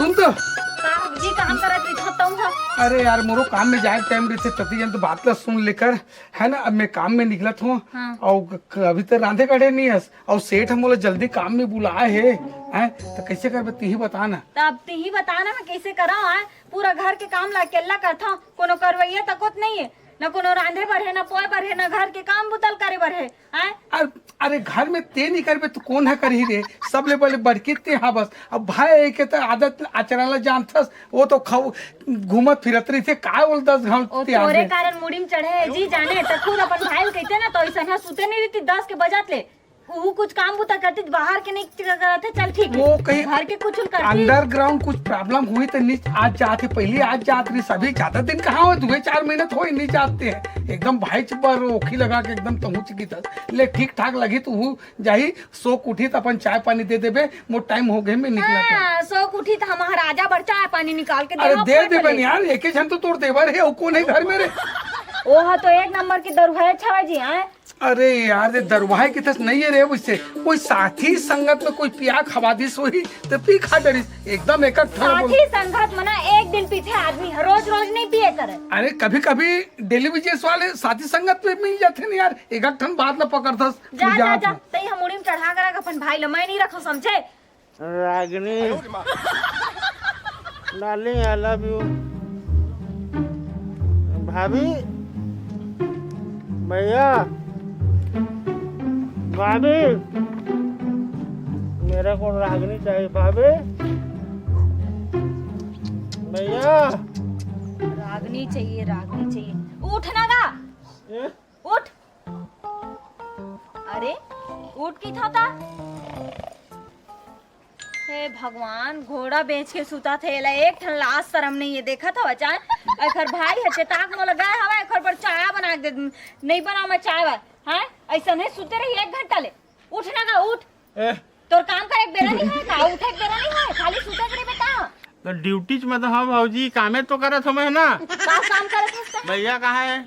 सुन तो साहब जी काम करत रही हो तुम हो। अरे यार मोरो काम में जाए टाइम रहते तती जन तो बात ला सुन लेकर है ना। अब मैं काम में निकलत हूँ हाँ। और अभी तक रांधे कड़े नहीं हस और सेठ हम जल्दी काम में बुलाए है तो कैसे कर बती ही बता ना। तब ती ही बता ना मैं कैसे करा है। पूरा घर के काम ला अकेला करता कोनो करवैया तकोत नहीं है न कोनो रांधे पर है न पोए पर है न घर के काम बुतल करे पर है हैं। अरे घर में ते नहीं करबे तो कौन है करही रे। सब ले बड़े बड़की ते हाँ बस। अब भाई के तो आदत आचरण जानथस वो तो खाऊ घूमत फिरत रही थे का बोल 10 घंटे तोरे कारण मुड़ी में चढ़े है जी जाने तो खुद अपन भाई कहते ना तो ऐसा सुते नहीं रहती 10 के बजात ले वो कुछ काम बुता करती बाहर के नहीं करते चल ठीक वो कहीं घर के कुछ करती अंडरग्राउंड कुछ प्रॉब्लम हुई तो नीच आज जाते पहले आज जात रही सभी ज्यादा दिन कहाँ हो 2-4 महीने तो नहीं जाते हैं एकदम भाई पर ओखी लगा के एकदम पहुंच गई था ले ठीक ठाक लगी तो हूँ जाही सोक उठी तो अपन चाय पानी दे देबे मोर टाइम हो गए मैं निकला था। सोक उठी तो महाराजा बड़ चाय पानी निकाल के अरे दे देबे यार एक ही जन तो तोड़ देवर है कौन है घर में रे। ओह तो एक नंबर की दरुहा छवा जी हैं। अरे यार ये दरवाहे की तस नहीं है रे उससे कोई साथी संगत में कोई पिया खवादिश हुई तो पी खा डरिस एकदम एक साथी संगत मना एक दिन पीते आदमी रोज रोज नहीं पिए करे। अरे कभी कभी डेली बेसिस वाले साथी संगत पे मिल जाते नहीं यार एक ठन बात न पकड़तस जा जा जा तई हम मुड़ी में चढ़ा कर अपन भाई ल मैं नहीं रखो समझे। Ragini darling I love you भाभी भैया भाभी मेरे को रागनी चाहिए भाभी भैया रागनी चाहिए उठ ना गा उठ। अरे उठ की था हे भगवान घोड़ा बेच के सुता थे ला एक ठन लाश शर्म नहीं है देखा था बचान एकर भाई है चेताक मोला गए हवा एकर पर चाय बना दे नहीं बना मैं चाय बा हैं ऐसा नहीं सुते रही 1 घंटा ले उठ ना गा उठ तोर काम का एक बेरा नहीं है का उठे एक बेरा नहीं है खाली सुते करे बेटा तो ड्यूटी में तो हाँ भाजी कामे तो करत हमें ना का काम करत हस्ते भैया कहाँ है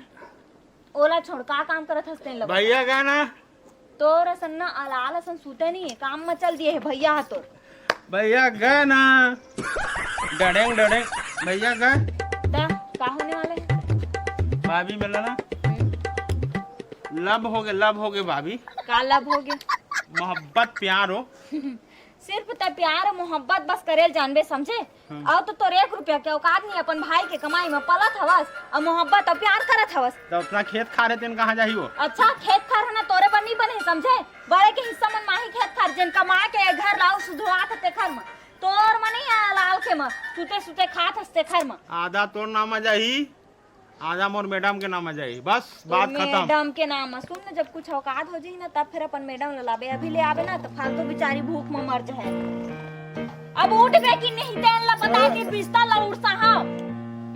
ओला छोड़ का काम करत हस्ते इन लोग भैया का ना तोर सन्ना अलाल सन सुते नहीं है काम में चल दिए है भैया हा तोर भैया गए ना डरेंग भैया गए दा का होने वाले हैं भाभी मिला ना लब हो गए भाभी का लब हो गया मोहब्बत प्यार हो सिर्फ त प्यार मोहब्बत बस करेल जानबे समझे। और तो तोर 1 रुपया के औकात नहीं अपन भाई के कमाई में पलत हवस और मोहब्बत और प्यार करत हवस तो अपना खेत खा रहे थे कहाँ जाही हो। अच्छा खेत खार है ना तोरे पर नहीं बने समझे बड़े के हिस्सा मन माही खेत खार जिन कमा के घर लाओ सुधुआत ते घर में तोर मन नहीं लाल के में सुते सुते खात हस्ते घर में आधा तोर नाम जाही आधा मोर मैडम के नाम जाही बस बात खत्म। मैडम के नाम सुन ना जब कुछ औकात हो जाई ना तब फिर अपन मैडम लाबे अभी ले आवे ना तो फालतू बेचारी भूख में मर जाए। अब उठ बे कि नहीं तेन ला बता के पिस्ता ला उड़सा हां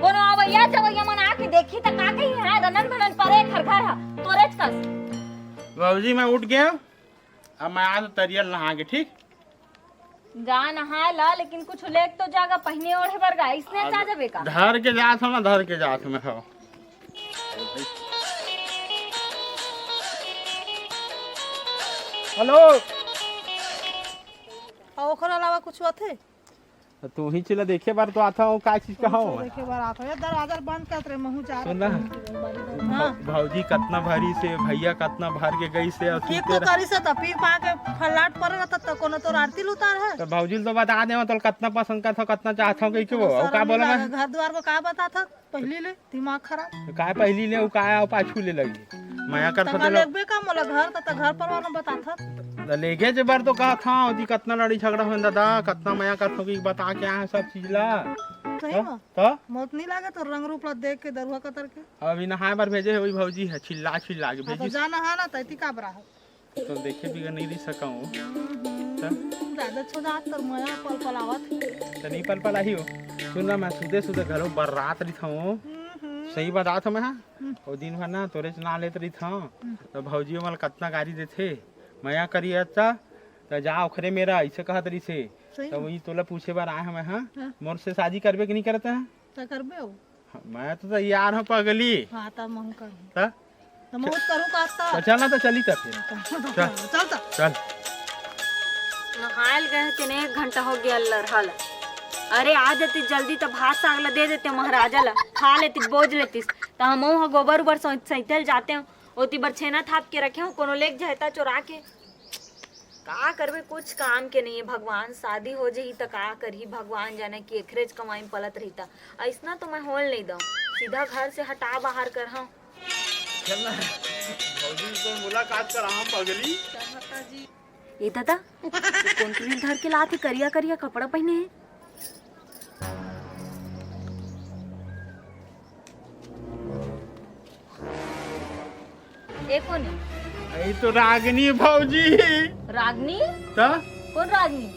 कोनो आवैया जवैया मन आके देखी त का कही है रनन भनन परे घर घर हा तोरेच कस बाबूजी मैं उठ गया अब मैं आज तरियल नहा के ठीक जा नहा ला लेकिन कुछ लेक तो जागा पहने ओढ़े बरगा इसने जा जबे का धर के जात हो ना धर के जात में हो। हेलो ओखर अलावा कुछ होते तू ही चला देखे बार तो आता हूँ का चीज का हो देखे बार आता है दरवाजा बंद कर रहे महू जा सुन ना भौजी कतना भारी से भैया कतना भार के गई से और ठीक तो करी से तो पी पा के फलाट पर रहता तो कोनो तो आरती उतार है तो भौजी तो बता दे तो कतना पसंद का था कतना चाहता हूँ कि वो का बोला मैं घर द्वार को का बता था पहली ले दिमाग खराब का पहली ले का पाछू ले लगी माया कर तो लेबे का मोला घर तो घर पर वाला बता था लेगे जे बार तो कहा था ओदी कतना लड़ी झगड़ा हो दादा कतना माया कर थोकी बता के आए सब चीज ला सही में तो मौत नहीं लागे तो रंग रूप ला देख के दरुआ कतर के अभी नहाए बार भेजे है वही भौजी है चिल्ला के तो भेजी जाना है ना तैती का बरा है तो देखे भी नहीं रह सकाऊं ज्यादा छोड़ा तर माया पल पल आवत तो नहीं पल पल ही हो सुन ना मैं सुधे घरों बारात रही था सही बता था मैं वो दिन भर ना तोरे से ना लेते रही था तो भौजी वाल कतना गाड़ी देते मया करी अच्छा तो जा ओखरे मेरा ऐसे कहा तरी से तो वही तोला पूछे बार आए हम हाँ मोर से शादी करबे कि नहीं करते हैं तो करबे हो मैं तो तैयार हूँ पगली हां त महू कर ता? तो महू करू का तो चल ना तो चली तब फिर चल चल नहायल गए कि 1 घंटा हो गया रहल अरे आ जाती जल्दी तो भात साग ला दे देते महाराजा ला, खा लेती बोझ लेतीस। तो हम गोबर उबर सैतल जाते हो, ओती बर छेना थाप के रखे हो, कोनो लेक जाता चोरा के। का करबे, कुछ काम के नहीं है भगवान। शादी हो जाही तो का करही भगवान जाने कि एकरेज कमाई में पलत रहता। ऐसना तो मैं होल नहीं दूं, सीधा घर से हटा बाहर कर हाँ। चलना भौजी से मुलाकात कराम पगली। ये दादा कंट्री धर के लाते करिया करिया कपड़ा पहने है। एक कौन है? यही तो रागनी भौजी। रागनी? तो कौन रागनी?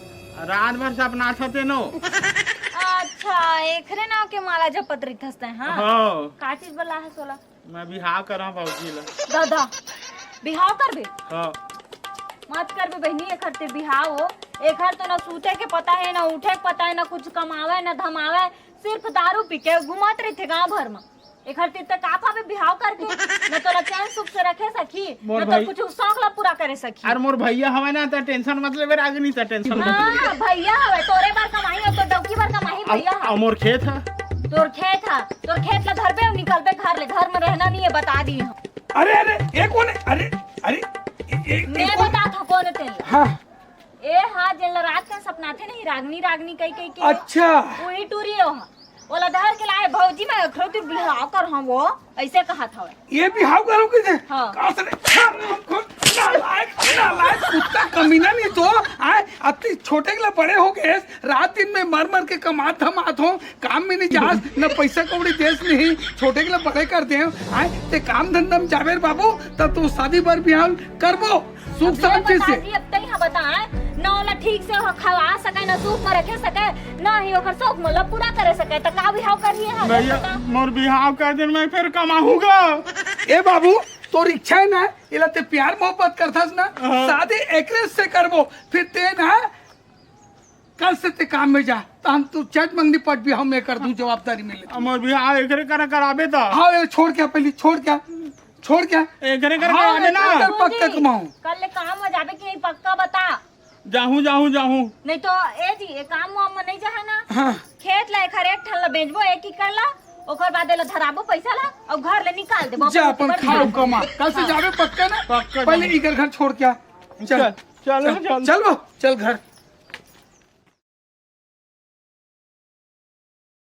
रात भर सपना थे नो। अच्छा एकरे नाव के माला जपत रही थसते हैं हाँ। हाँ का चीज बला है सोला? मैं बिहाव करा भौजी ला। दादा बिहाव करबे? हाँ मत करबे बहनी, एक हरते बिहाव हो। एक हर तो ना सूते के पता है, ना उठे के पता है, ना कुछ कमावे ना धमावे, सिर्फ दारू पी के घुमात रही थे गाँव भर में। एक हर तीर का पावे बिहाव करके न तो चैन सुख से रखे सकी, न तो कुछ शौक ला पूरा करे सकी। अरे मोर भैया हवे ना तो टेंशन मतलब रागनी तो टेंशन हाँ भैया हवे, तोरे बार कमाई हो तो डौकी बार कमाई भैया है। मोर खेत है। तोर खेत है, तोर खेत ला घर पे निकल पे घर ले, घर में रहना नहीं है बता दी हम। अरे अरे ये कौन है? अरे अरे मैं बता था कौन है तेल। हाँ ए हाँ जेल रात का सपना थे नहीं, रागनी रागनी कई कई के अच्छा वही टूरी हो ओला धर के लाए भौजी मैं अखरो बिहाव कर हम वो ऐसे कहा था। ये बिहाव करो किसे? हाँ। कहाँ से नालायक कुत्ता कमीना नहीं तो आए अति छोटे के लिए बड़े हो गए, रात दिन में मर मर के कमात हम आत हो, काम में नहीं जास न पैसा कौड़ी देश नहीं, छोटे के लिए बड़े कर दे आए ते काम धंधा में जावेर बाबू तब तो शादी बर बिहाव करबो सुख शांति से। अब तई हा बताए न ओला ठीक से खवा सके, न सूप में रखे सके, न ही ओकर शौक मतलब पूरा करे सके त का बिहाव करिए हा? भैया मोर बिहाव कर दिन मैं फिर कमाऊंगा। ए बाबू तोर इच्छा है ना इला ते प्यार मोहब्बत करथस ना, शादी एकरे से करबो, फिर ते ना कल से ते काम में जा तो हम तू चट मंगनी पट भी हम मैं कर दूं, जवाबदारी मिले। मोर बिहाव एकरे कराबे तो। हाँ ये छोड़ क्या पहले छोड़ क्या एकरे हाँ, कराबे ना। कल पक्का कमाऊं। कल ले काम हो जाबे कि नहीं पक्का बता, जाहूं नहीं तो ए जी ए काम वाम में नहीं जाए ना। हाँ खेत ला एक एक ठन ला बेचबो, एक ही कर ला, ओकर बाद एला धराबो पैसा ला और घर ले निकाल देबो। जा अपन खाओ कमा, कल से जावे पक्का ना। पक्का पहले इधर घर छोड़ क्या चल चल घर।